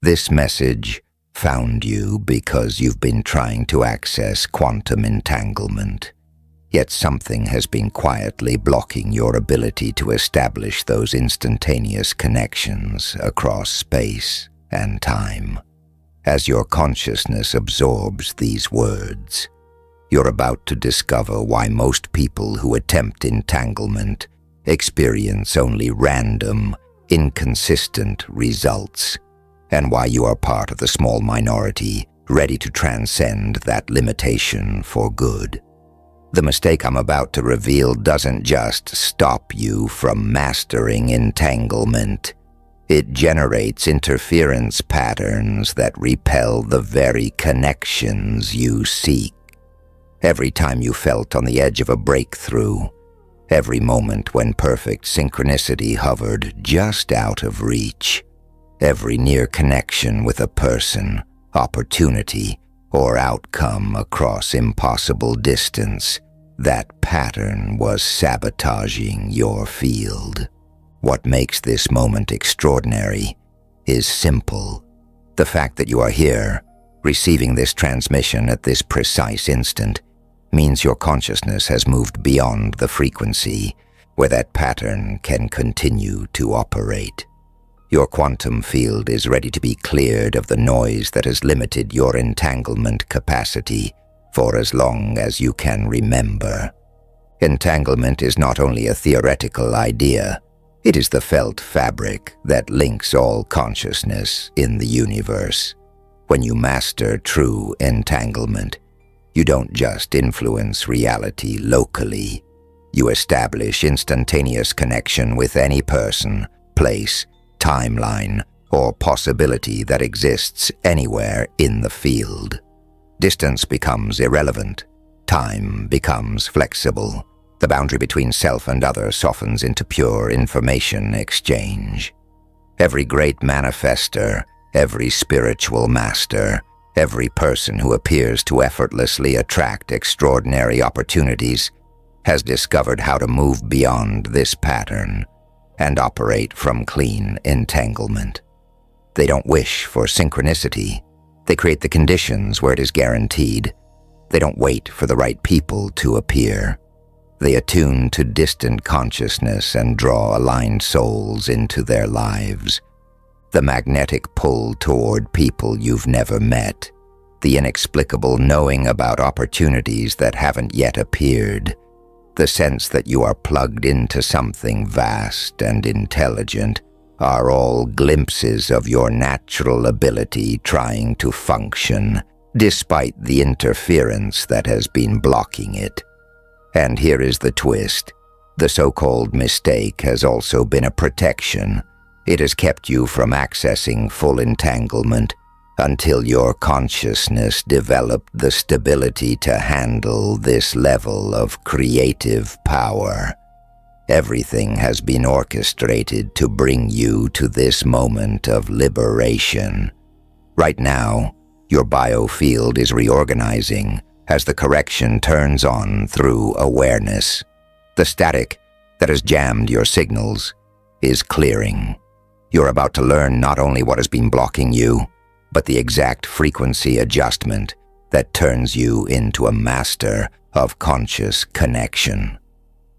This message found you because you've been trying to access quantum entanglement. Yet something has been quietly blocking your ability to establish those instantaneous connections across space and time. As your consciousness absorbs these words, you're about to discover why most people who attempt entanglement experience only random, inconsistent results, and why you are part of the small minority ready to transcend that limitation for good. The mistake I'm about to reveal doesn't just stop you from mastering entanglement. It generates interference patterns that repel the very connections you seek. Every time you felt on the edge of a breakthrough, every moment when perfect synchronicity hovered just out of reach, every near connection with a person, opportunity, or outcome across impossible distance, that pattern was sabotaging your field. What makes this moment extraordinary is simple. The fact that you are here, receiving this transmission at this precise instant, means your consciousness has moved beyond the frequency where that pattern can continue to operate. Your quantum field is ready to be cleared of the noise that has limited your entanglement capacity for as long as you can remember. Entanglement is not only a theoretical idea, it is the felt fabric that links all consciousness in the universe. When you master true entanglement, you don't just influence reality locally. You establish instantaneous connection with any person, place, timeline, or possibility that exists anywhere in the field. Distance becomes irrelevant. Time becomes flexible. The boundary between self and other softens into pure information exchange. Every great manifestor, every spiritual master, every person who appears to effortlessly attract extraordinary opportunities has discovered how to move beyond this pattern and operate from clean entanglement. They don't wish for synchronicity. They create the conditions where it is guaranteed. They don't wait for the right people to appear. They attune to distant consciousness and draw aligned souls into their lives. The magnetic pull toward people you've never met. The inexplicable knowing about opportunities that haven't yet appeared. The sense that you are plugged into something vast and intelligent are all glimpses of your natural ability trying to function, despite the interference that has been blocking it. And here is the twist. The so-called mistake has also been a protection. It has kept you from accessing full entanglement until your consciousness developed the stability to handle this level of creative power. Everything has been orchestrated to bring you to this moment of liberation. Right now, your biofield is reorganizing as the correction turns on through awareness. The static that has jammed your signals is clearing. You're about to learn not only what has been blocking you, but the exact frequency adjustment that turns you into a master of conscious connection.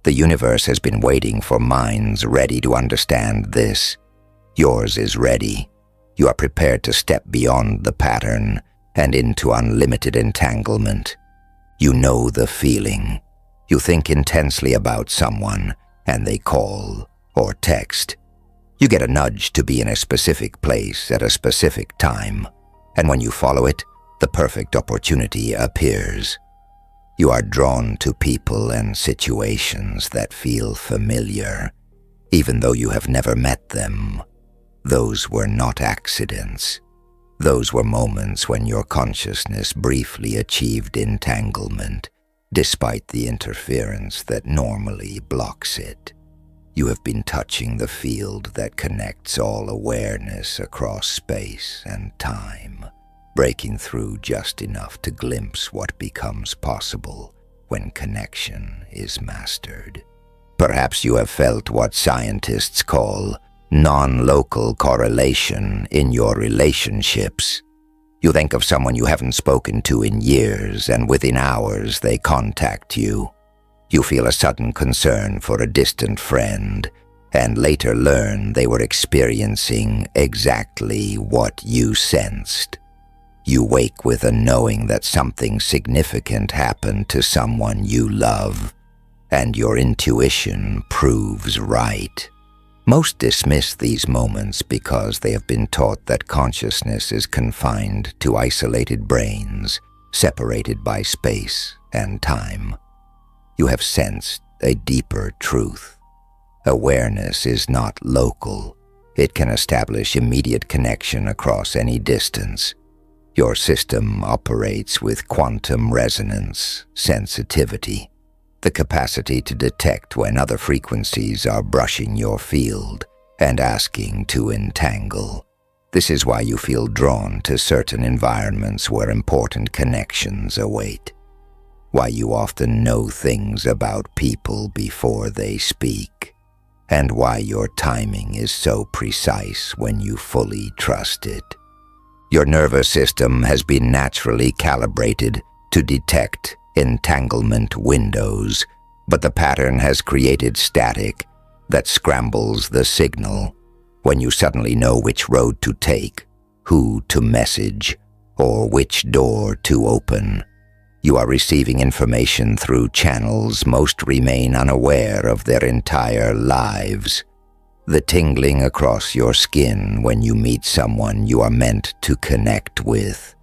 The universe has been waiting for minds ready to understand this. Yours is ready. You are prepared to step beyond the pattern and into unlimited entanglement. You know the feeling. You think intensely about someone, and they call or text. You get a nudge to be in a specific place at a specific time, and when you follow it, the perfect opportunity appears. You are drawn to people and situations that feel familiar, even though you have never met them. Those were not accidents. Those were moments when your consciousness briefly achieved entanglement, despite the interference that normally blocks it. You have been touching the field that connects all awareness across space and time, breaking through just enough to glimpse what becomes possible when connection is mastered. Perhaps you have felt what scientists call non-local correlation in your relationships. You think of someone you haven't spoken to in years, and within hours they contact you. You feel a sudden concern for a distant friend, and later learn they were experiencing exactly what you sensed. You wake with a knowing that something significant happened to someone you love, and your intuition proves right. Most dismiss these moments because they have been taught that consciousness is confined to isolated brains, separated by space and time. You have sensed a deeper truth. Awareness is not local. It can establish immediate connection across any distance. Your system operates with quantum resonance, sensitivity, the capacity to detect when other frequencies are brushing your field and asking to entangle. This is why you feel drawn to certain environments where important connections await, why you often know things about people before they speak, and why your timing is so precise when you fully trust it. Your nervous system has been naturally calibrated to detect entanglement windows, but the pattern has created static that scrambles the signal. When you suddenly know which road to take, who to message, or which door to open, you are receiving information through channels most remain unaware of their entire lives. The tingling across your skin when you meet someone you are meant to connect with.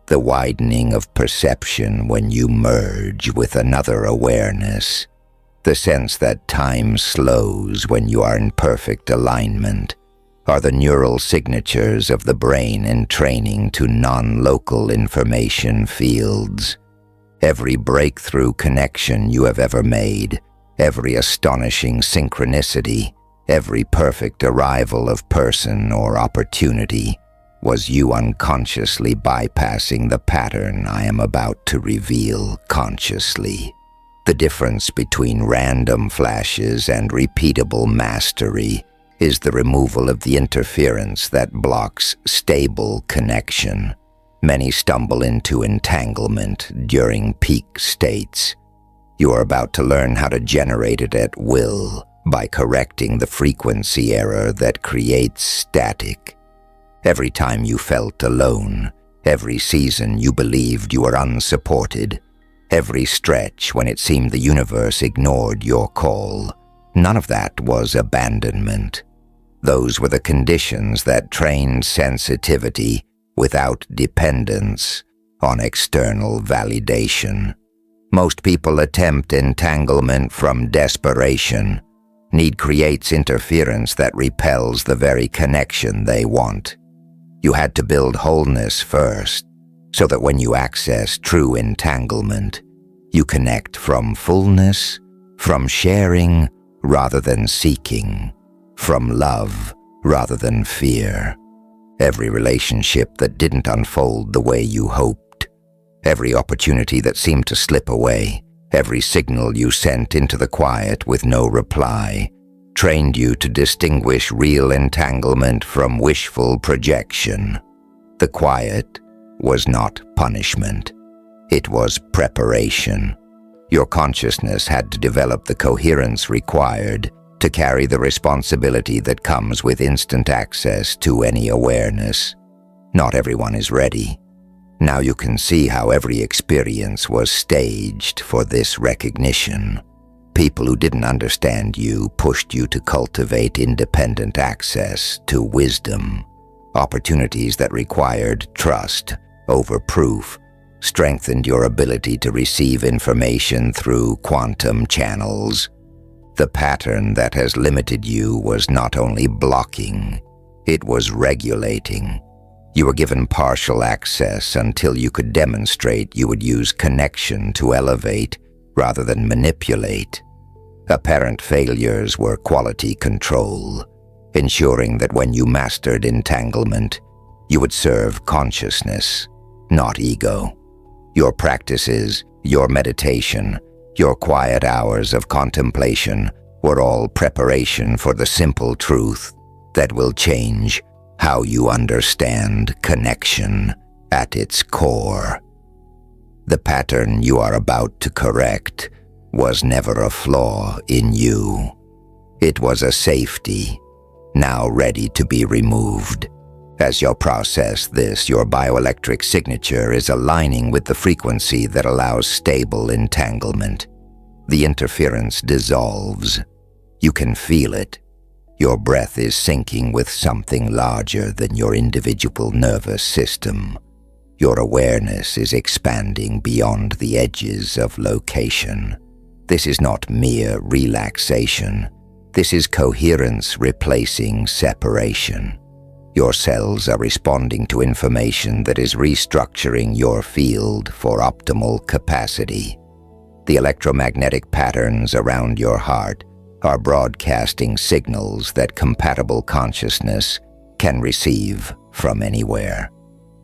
The widening of perception when you merge with another awareness. The sense that time slows when you are in perfect alignment are the neural signatures of the brain in training to non-local information fields. Every breakthrough connection you have ever made, every astonishing synchronicity, every perfect arrival of person or opportunity was you unconsciously bypassing the pattern I am about to reveal consciously. The difference between random flashes and repeatable mastery is the removal of the interference that blocks stable connection. Many stumble into entanglement during peak states. You are about to learn how to generate it at will by correcting the frequency error that creates static. Every time you felt alone, every season you believed you were unsupported, every stretch when it seemed the universe ignored your call, none of that was abandonment. Those were the conditions that trained sensitivity without dependence on external validation. Most people attempt entanglement from desperation. Need creates interference that repels the very connection they want. You had to build wholeness first, so that when you access true entanglement, you connect from fullness, from sharing rather than seeking, from love rather than fear. Every relationship that didn't unfold the way you hoped, every opportunity that seemed to slip away, every signal you sent into the quiet with no reply, trained you to distinguish real entanglement from wishful projection. The quiet was not punishment. It was preparation. Your consciousness had to develop the coherence required to carry the responsibility that comes with instant access to any awareness. Not everyone is ready. Now you can see how every experience was staged for this recognition. People who didn't understand you pushed you to cultivate independent access to wisdom. Opportunities that required trust over proof strengthened your ability to receive information through quantum channels. The pattern that has limited you was not only blocking, it was regulating. You were given partial access until you could demonstrate you would use connection to elevate rather than manipulate. Apparent failures were quality control, ensuring that when you mastered entanglement, you would serve consciousness, not ego. Your practices, your meditation, your quiet hours of contemplation were all preparation for the simple truth. that will change how you understand connection at its core. The pattern you are about to correct was never a flaw in you. It was a safety, now ready to be removed. As you process this, your bioelectric signature is aligning with the frequency that allows stable entanglement. The interference dissolves. You can feel it. Your breath is syncing with something larger than your individual nervous system. Your awareness is expanding beyond the edges of location. This is not mere relaxation. This is coherence replacing separation. Your cells are responding to information that is restructuring your field for optimal capacity. The electromagnetic patterns around your heart are broadcasting signals that compatible consciousness can receive from anywhere.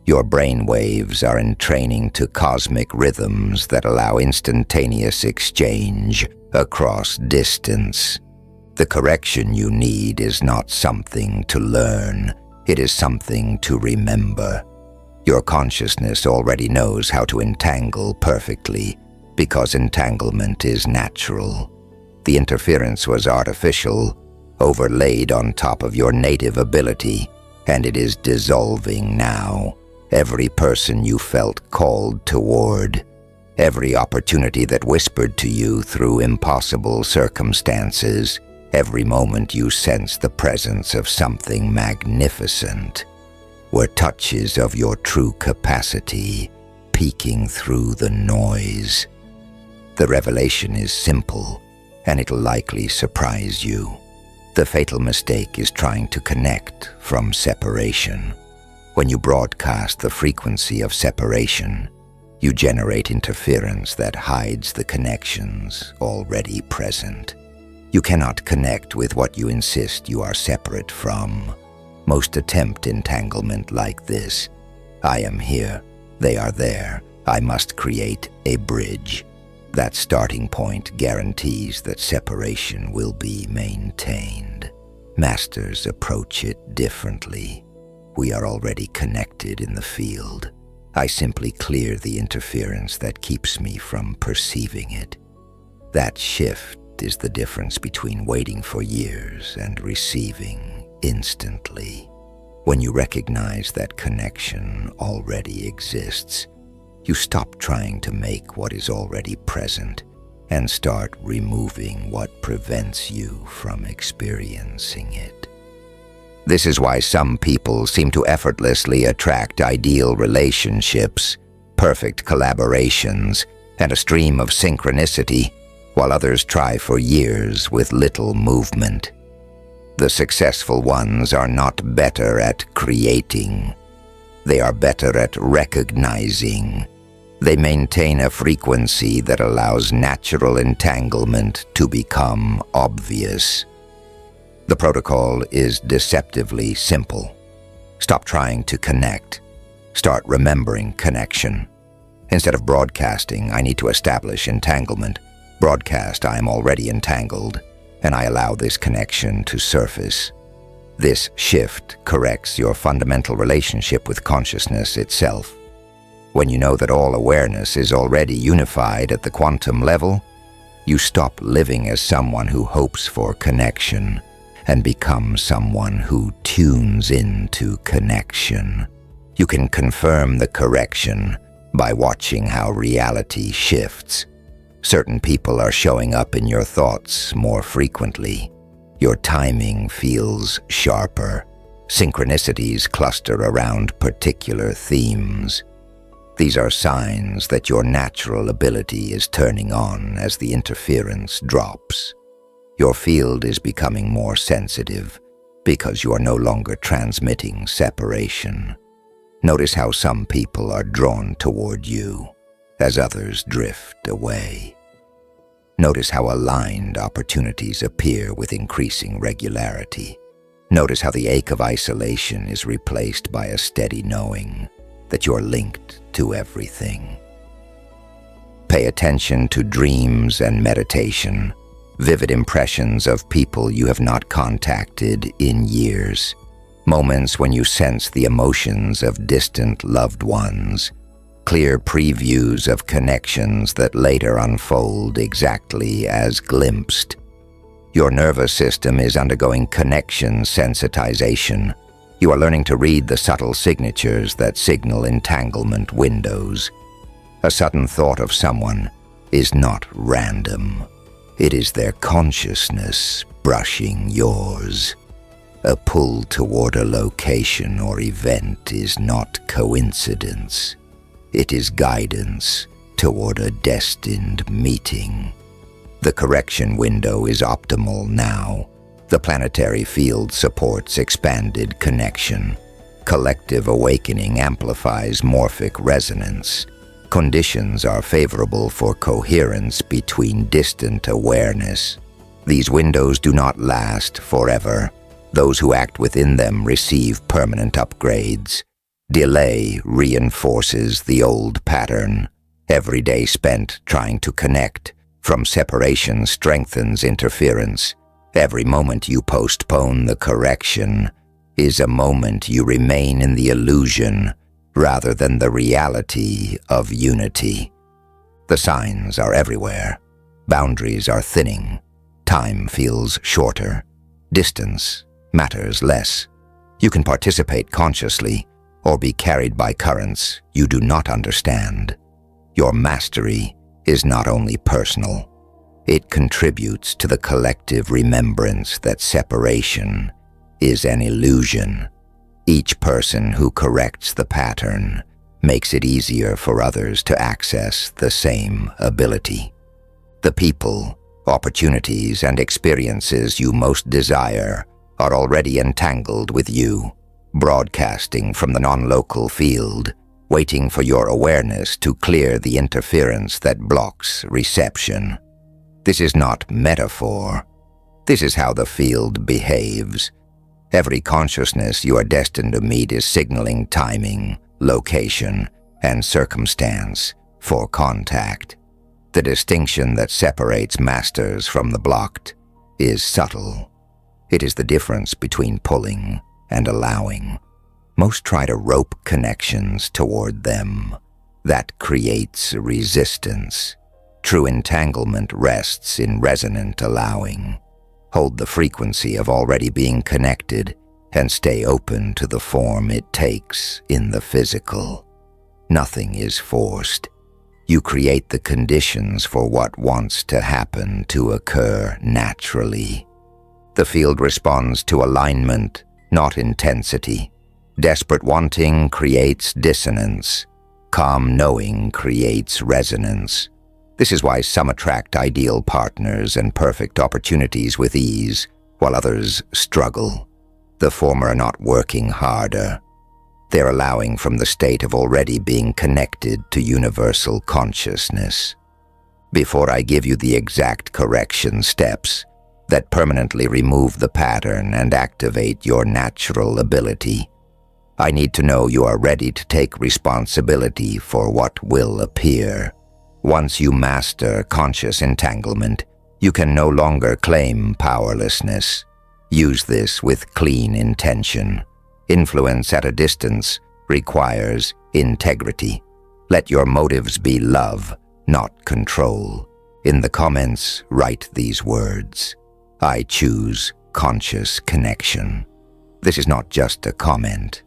Your brain waves are entraining to cosmic rhythms that allow instantaneous exchange across distance. The correction you need is not something to learn. It is something to remember. Your consciousness already knows how to entangle perfectly because entanglement is natural. The interference was artificial, overlaid on top of your native ability, and it is dissolving now. Every person you felt called toward, every opportunity that whispered to you through impossible circumstances, every moment you sense the presence of something magnificent, were touches of your true capacity peeking through the noise. The revelation is simple, and it'll likely surprise you. The fatal mistake is trying to connect from separation. When you broadcast the frequency of separation, you generate interference that hides the connections already present. You cannot connect with what you insist you are separate from. Most attempt entanglement like this. I am here, they are there, I must create a bridge. That starting point guarantees that separation will be maintained. Masters approach it differently. We are already connected in the field. I simply clear the interference that keeps me from perceiving it. That shift is the difference between waiting for years and receiving instantly. When you recognize that connection already exists, you stop trying to make what is already present and start removing what prevents you from experiencing it. This is why some people seem to effortlessly attract ideal relationships, perfect collaborations, and a stream of synchronicity, while others try for years with little movement. The successful ones are not better at creating. They are better at recognizing. They maintain a frequency that allows natural entanglement to become obvious. The protocol is deceptively simple. Stop trying to connect. Start remembering connection. Instead of broadcasting, I need to establish entanglement. Broadcast, I am already entangled, and I allow this connection to surface. This shift corrects your fundamental relationship with consciousness itself. When you know that all awareness is already unified at the quantum level, you stop living as someone who hopes for connection and become someone who tunes into connection. You can confirm the correction by watching how reality shifts. Certain people are showing up in your thoughts more frequently. Your timing feels sharper. Synchronicities cluster around particular themes. These are signs that your natural ability is turning on as the interference drops. Your field is becoming more sensitive because you are no longer transmitting separation. Notice how some people are drawn toward you as others drift away. Notice how aligned opportunities appear with increasing regularity. Notice how the ache of isolation is replaced by a steady knowing that you're linked to everything. Pay attention to dreams and meditation. vivid impressions of people you have not contacted in years, moments when you sense the emotions of distant loved ones, clear previews of connections that later unfold exactly as glimpsed. Your nervous system is undergoing connection sensitization. You are learning to read the subtle signatures that signal entanglement windows. A sudden thought of someone is not random. It is their consciousness brushing yours. A pull toward a location or event is not coincidence. It is guidance toward a destined meeting. The correction window is optimal now. The planetary field supports expanded connection. Collective awakening amplifies morphic resonance. Conditions are favorable for coherence between distant awareness. These windows do not last forever. Those who act within them receive permanent upgrades. Delay reinforces the old pattern. Every day spent trying to connect from separation strengthens interference. Every moment you postpone the correction is a moment you remain in the illusion rather than the reality of unity. The signs are everywhere. Boundaries are thinning. Time feels shorter. Distance matters less. You can participate consciously or be carried by currents you do not understand. Your mastery is not only personal, it contributes to the collective remembrance that separation is an illusion. Each person who corrects the pattern makes it easier for others to access the same ability. The people, opportunities, and experiences you most desire are already entangled with you, broadcasting from the non-local field, waiting for your awareness to clear the interference that blocks reception. This is not metaphor. This is how the field behaves. Every consciousness you are destined to meet is signaling timing, location, and circumstance for contact. The distinction that separates masters from the blocked is subtle. It is the difference between pulling and allowing. Most try to rope connections toward them. That creates resistance. True entanglement rests in resonant allowing. Hold the frequency of already being connected and stay open to the form it takes in the physical. Nothing is forced. You create the conditions for what wants to happen to occur naturally. The field responds to alignment, not intensity. Desperate wanting creates dissonance. Calm knowing creates resonance. This is why some attract ideal partners and perfect opportunities with ease, while others struggle. The former are not working harder. They're allowing from the state of already being connected to universal consciousness. Before I give you the exact correction steps that permanently remove the pattern and activate your natural ability, I need to know you are ready to take responsibility for what will appear. Once you master conscious entanglement, you can no longer claim powerlessness. Use this with clean intention. Influence at a distance requires integrity. Let your motives be love, not control. In the comments, write these words: I choose conscious connection. This is not just a comment.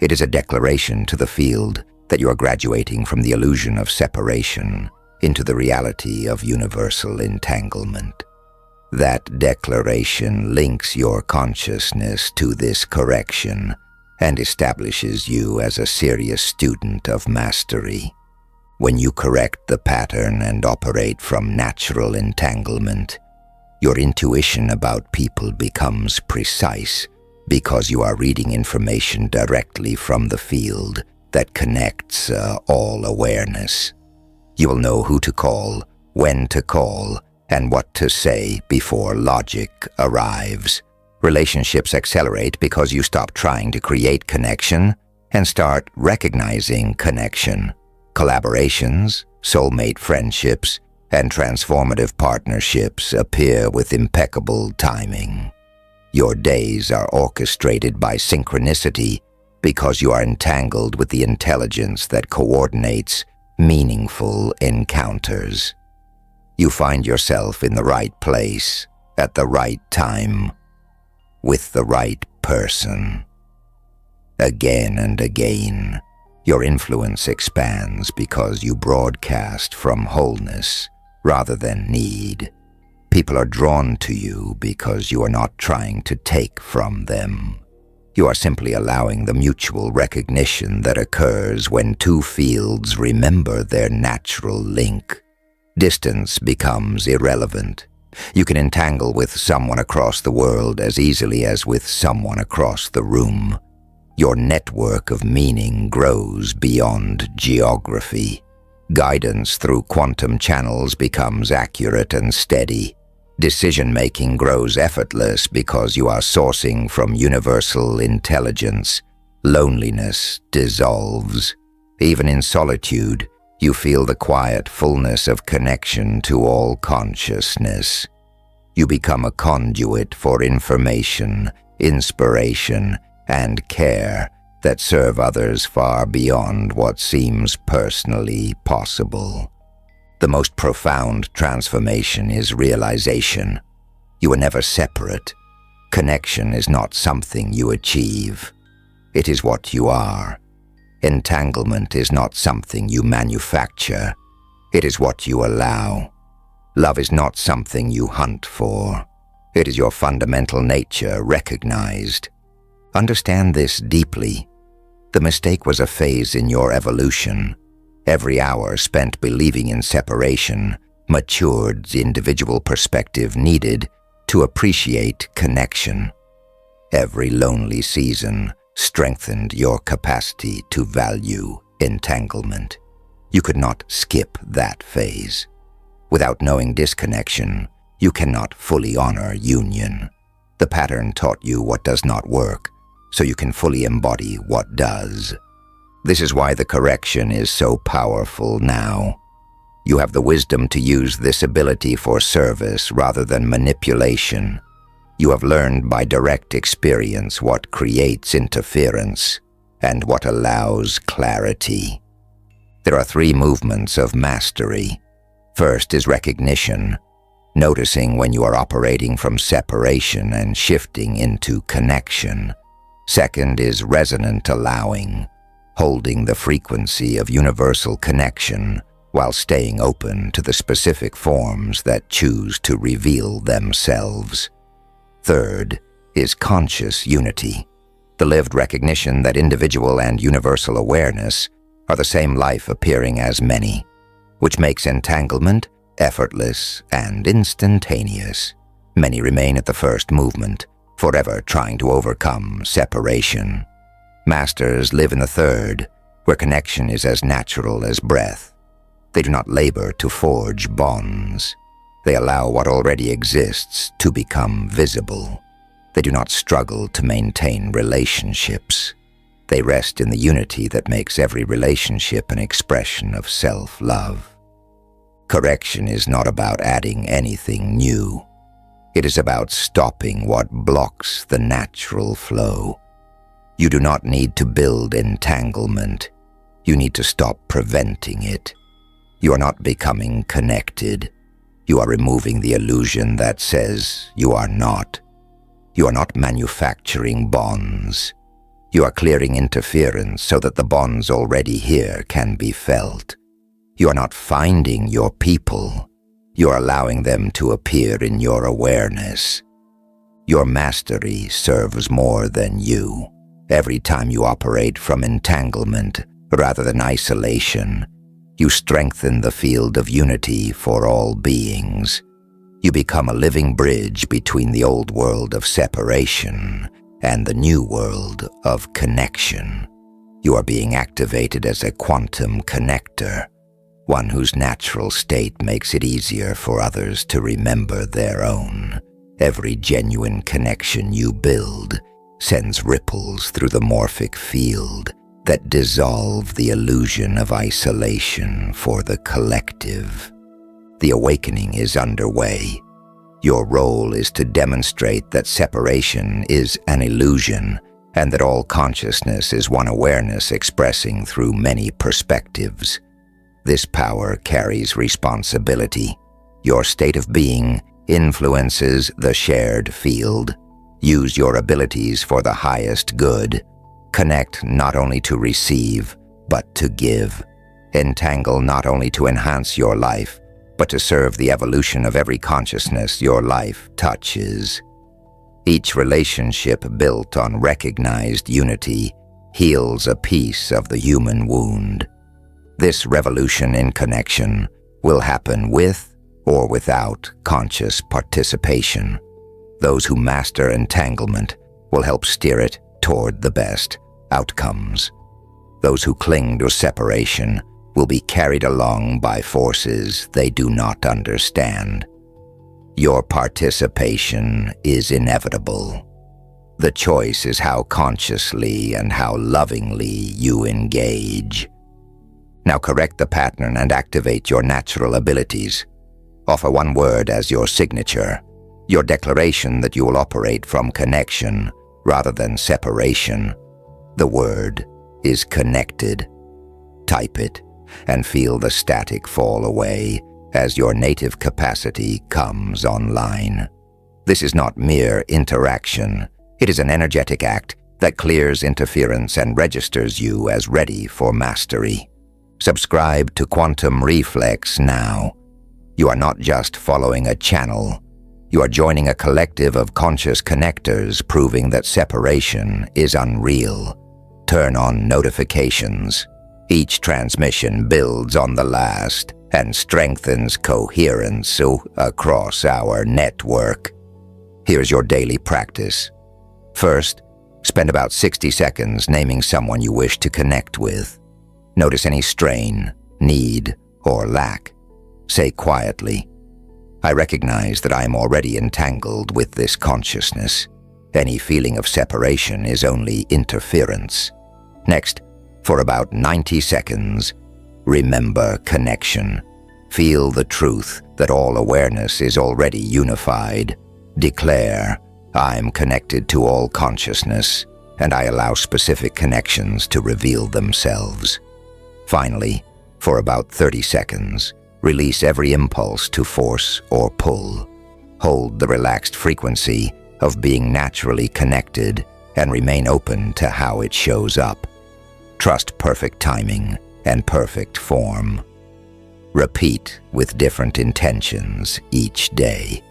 It is a declaration to the field that you are graduating from the illusion of separation into the reality of universal entanglement. That declaration links your consciousness to this correction and establishes you as a serious student of mastery. When you correct the pattern and operate from natural entanglement, your intuition about people becomes precise because you are reading information directly from the field that connects all awareness. You will know who to call, when to call, and what to say before logic arrives. Relationships accelerate because you stop trying to create connection and start recognizing connection. Collaborations, soulmate friendships, and transformative partnerships appear with impeccable timing. Your days are orchestrated by synchronicity because you are entangled with the intelligence that coordinates meaningful encounters. You find yourself in the right place, at the right time, with the right person. Again and again, your influence expands because you broadcast from wholeness rather than need. People are drawn to you because you are not trying to take from them. You are simply allowing the mutual recognition that occurs when two fields remember their natural link. Distance becomes irrelevant. You can entangle with someone across the world as easily as with someone across the room. Your network of meaning grows beyond geography. Guidance through quantum channels becomes accurate and steady. Decision-making grows effortless because you are sourcing from universal intelligence. Loneliness dissolves. Even in solitude, you feel the quiet fullness of connection to all consciousness. You become a conduit for information, inspiration, and care that serve others far beyond what seems personally possible. The most profound transformation is realization. You are never separate. Connection is not something you achieve. It is what you are. Entanglement is not something you manufacture. It is what you allow. Love is not something you hunt for. It is your fundamental nature recognized. Understand this deeply. The mistake was a phase in your evolution. Every hour spent believing in separation matured the individual perspective needed to appreciate connection. Every lonely season strengthened your capacity to value entanglement. You could not skip that phase. Without knowing disconnection, you cannot fully honor union. The pattern taught you what does not work, so you can fully embody what does. This is why the correction is so powerful now. You have the wisdom to use this ability for service rather than manipulation. You have learned by direct experience what creates interference and what allows clarity. There are 3 movements of mastery. First is recognition, noticing when you are operating from separation and shifting into connection. Second is resonant allowing, holding the frequency of universal connection while staying open to the specific forms that choose to reveal themselves. Third is conscious unity, the lived recognition that individual and universal awareness are the same life appearing as many, which makes entanglement effortless and instantaneous. Many remain at the first movement, forever trying to overcome separation. Masters live in the third, where connection is as natural as breath. They do not labor to forge bonds. They allow what already exists to become visible. They do not struggle to maintain relationships. They rest in the unity that makes every relationship an expression of self-love. Correction is not about adding anything new. It is about stopping what blocks the natural flow. You do not need to build entanglement. You need to stop preventing it. You are not becoming connected. You are removing the illusion that says you are not. You are not manufacturing bonds. You are clearing interference so that the bonds already here can be felt. You are not finding your people. You are allowing them to appear in your awareness. Your mastery serves more than you. Every time you operate from entanglement rather than isolation, you strengthen the field of unity for all beings. You become a living bridge between the old world of separation and the new world of connection. You are being activated as a quantum connector, one whose natural state makes it easier for others to remember their own. Every genuine connection you build sends ripples through the morphic field that dissolve the illusion of isolation for the collective. The awakening is underway. Your role is to demonstrate that separation is an illusion and that all consciousness is one awareness expressing through many perspectives. This power carries responsibility. Your state of being influences the shared field. Use your abilities for the highest good. Connect not only to receive, but to give. Entangle not only to enhance your life, but to serve the evolution of every consciousness your life touches. Each relationship built on recognized unity heals a piece of the human wound. This revolution in connection will happen with or without conscious participation. Those who master entanglement will help steer it toward the best outcomes. Those who cling to separation will be carried along by forces they do not understand. Your participation is inevitable. The choice is how consciously and how lovingly you engage. Now correct the pattern and activate your natural abilities. Offer one word as your signature, your declaration that you will operate from connection rather than separation. The word is connected. Type it and feel the static fall away as your native capacity comes online. This is not mere interaction. It is an energetic act that clears interference and registers you as ready for mastery. Subscribe to Quantum Reflex now. You are not just following a channel. You are joining a collective of conscious connectors proving that separation is unreal. Turn on notifications. Each transmission builds on the last and strengthens coherence across our network. Here's your daily practice. First, spend about 60 seconds naming someone you wish to connect with. Notice any strain, need, or lack. Say quietly, "I recognize that I am already entangled with this consciousness. Any feeling of separation is only interference." Next, for about 90 seconds, remember connection. Feel the truth that all awareness is already unified. Declare, "I'm connected to all consciousness, and I allow specific connections to reveal themselves." Finally, for about 30 seconds, release every impulse to force or pull. Hold the relaxed frequency of being naturally connected and remain open to how it shows up. Trust perfect timing and perfect form. Repeat with different intentions each day.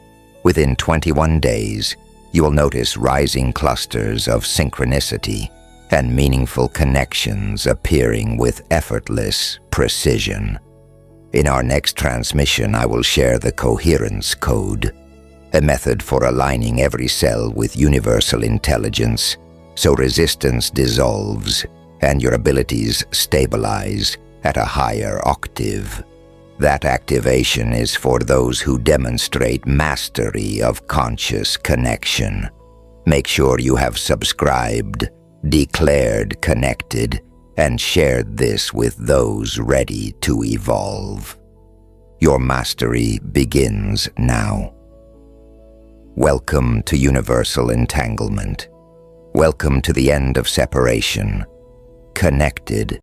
Within 21 days, you will notice rising clusters of synchronicity and meaningful connections appearing with effortless precision. In our next transmission, I will share the coherence code, a method for aligning every cell with universal intelligence so resistance dissolves and your abilities stabilize at a higher octave. That activation is for those who demonstrate mastery of conscious connection. Make sure you have subscribed, declared connected, and shared this with those ready to evolve. Your mastery begins now. Welcome to universal entanglement. Welcome to the end of separation. Connected,